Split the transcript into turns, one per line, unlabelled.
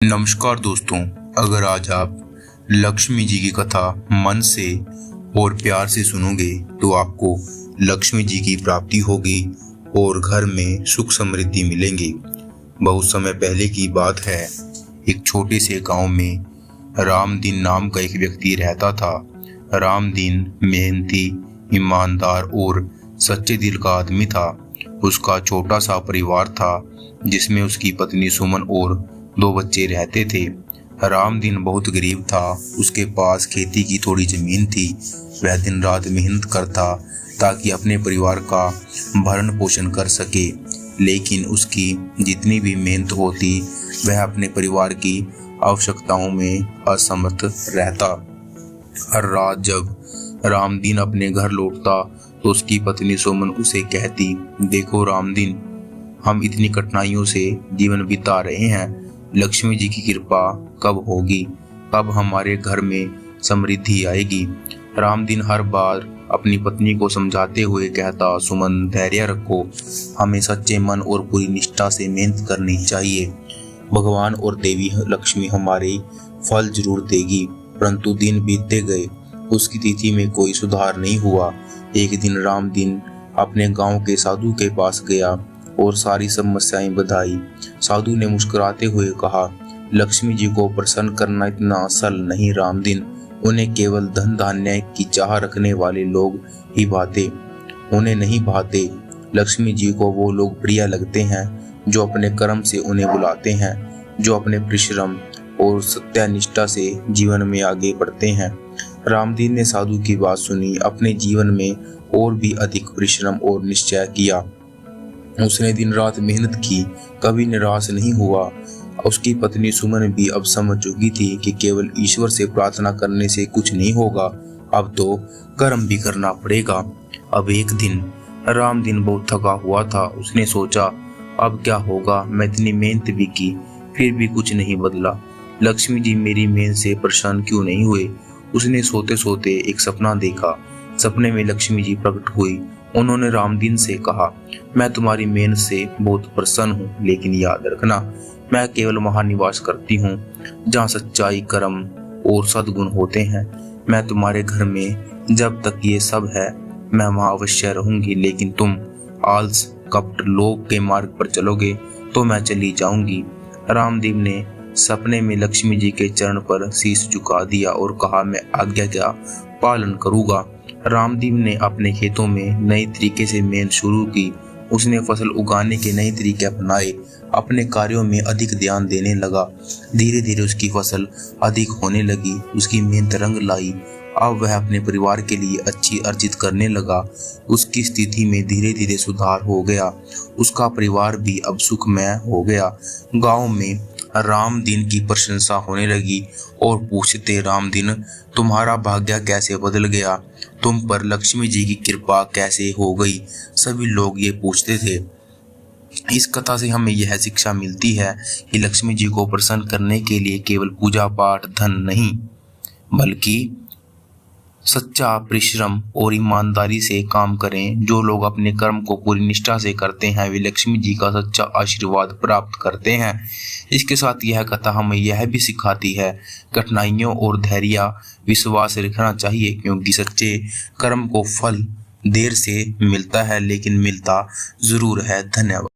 नमस्कार दोस्तों, अगर आज आप लक्ष्मी जी की कथा मन से और प्यार से सुनोगे तो आपको लक्ष्मी जी की प्राप्ति होगी और घर में सुख समृद्धि मिलेंगे। बहुत समय पहले की बात है। एक छोटे से गांव में रामदीन नाम का एक व्यक्ति रहता था। रामदीन मेहनती, ईमानदार और सच्चे दिल का आदमी था। उसका छोटा सा परिवार था जिसमें उसकी पत्नी सुमन और 2 बच्चे रहते थे। रामदीन बहुत गरीब था। उसके पास खेती की थोड़ी जमीन थी। वह दिन रात मेहनत करता ताकि अपने परिवार का भरण पोषण कर सके, लेकिन उसकी जितनी भी मेहनत होती वह अपने परिवार की आवश्यकताओं में असमर्थ रहता। हर रात जब रामदीन अपने घर लौटता तो उसकी पत्नी सुमन उसे कहती, देखो रामदीन, हम इतनी कठिनाइयों से जीवन बिता रहे हैं, लक्ष्मी जी की कृपा कब होगी, कब हमारे घर में समृद्धि आएगी। रामदीन हर बार अपनी पत्नी को समझाते हुए कहता, सुमन धैर्य रखो, हमें सच्चे मन और पूरी निष्ठा से मेहनत करनी चाहिए। भगवान और देवी लक्ष्मी हमारे फल जरूर देगी। परंतु दिन बीतते गए, उसकी तिथि में कोई सुधार नहीं हुआ। एक दिन रामदीन अपने गांव के साधु के पास गया और सारी समस्याएं बताई। साधु ने मुस्कुराते हुए कहा, लक्ष्मी जी को प्रसन्न करना इतना आसान नहीं रामदीन, उन्हें केवल धन धान्य की चाह रखने वाले लोग ही भाते, उन्हें नहीं भाते। लक्ष्मी जी को वो लोग प्रिय लगते हैं जो अपने कर्म से उन्हें बुलाते हैं, जो अपने परिश्रम और सत्यनिष्ठा से जीवन में आगे बढ़ते हैं। रामदीन ने साधु की बात सुनी, अपने जीवन में और भी अधिक परिश्रम और निश्चय किया। उसने दिन रात मेहनत की, कभी निराश नहीं हुआ। उसकी पत्नी सुमन भी अब समझ चुकी थी कि केवल ईश्वर से प्रार्थना करने से कुछ नहीं होगा, अब तो कर्म भी करना पड़ेगा। अब एक दिन रामदीन बहुत थका हुआ था। उसने सोचा, अब क्या होगा, मैं इतनी मेहनत भी की फिर भी कुछ नहीं बदला, लक्ष्मी जी मेरी मेहनत से प्रसन्न क्यों नहीं हुए। उसने सोते सोते एक सपना देखा। सपने में लक्ष्मी जी प्रकट हुई। उन्होंने रामदीन से कहा, मैं तुम्हारी मेहनत से बहुत प्रसन्न हूँ, लेकिन याद रखना, मैं केवल वहाँ निवास करती हूँ जहाँ सच्चाई, कर्म और सद्गुण होते हैं। मैं तुम्हारे घर में जब तक ये सब है मैं वहाँ अवश्य रहूंगी, लेकिन तुम आलस, कपट, लोभ के मार्ग पर चलोगे तो मैं चली जाऊंगी। रामदीन ने सपने में लक्ष्मी जी के चरण पर शीश झुका दिया और कहा, मैं आज्ञा का पालन करूंगा। रामदीन ने अपने खेतों में नए तरीके से मेहनत शुरू की। उसने फसल उगाने के नए तरीके अपनाए, अपने कार्यों में अधिक ध्यान देने लगा। धीरे धीरे उसकी फसल अधिक होने लगी। उसकी मेहनत रंग लाई। अब वह अपने परिवार के लिए अच्छी अर्जित करने लगा। उसकी स्थिति में धीरे धीरे सुधार हो गया। उसका परिवार भी अब सुखमय हो गया। गांव में रामदीन की प्रशंसा होने लगी और पूछते, रामदीन, तुम्हारा भाग्य कैसे बदल गया, तुम पर लक्ष्मी जी की कृपा कैसे हो गई। सभी लोग ये पूछते थे। इस कथा से हमें यह शिक्षा मिलती है कि लक्ष्मी जी को प्रसन्न करने के लिए केवल पूजा पाठ, धन नहीं, बल्कि सच्चा परिश्रम और ईमानदारी से काम करें। जो लोग अपने कर्म को पूरी निष्ठा से करते हैं वे लक्ष्मी जी का सच्चा आशीर्वाद प्राप्त करते हैं। इसके साथ यह कथा हमें यह भी सिखाती है, कठिनाइयों और धैर्य विश्वास रखना चाहिए, क्योंकि सच्चे कर्म को फल देर से मिलता है लेकिन मिलता जरूर है। धन्यवाद।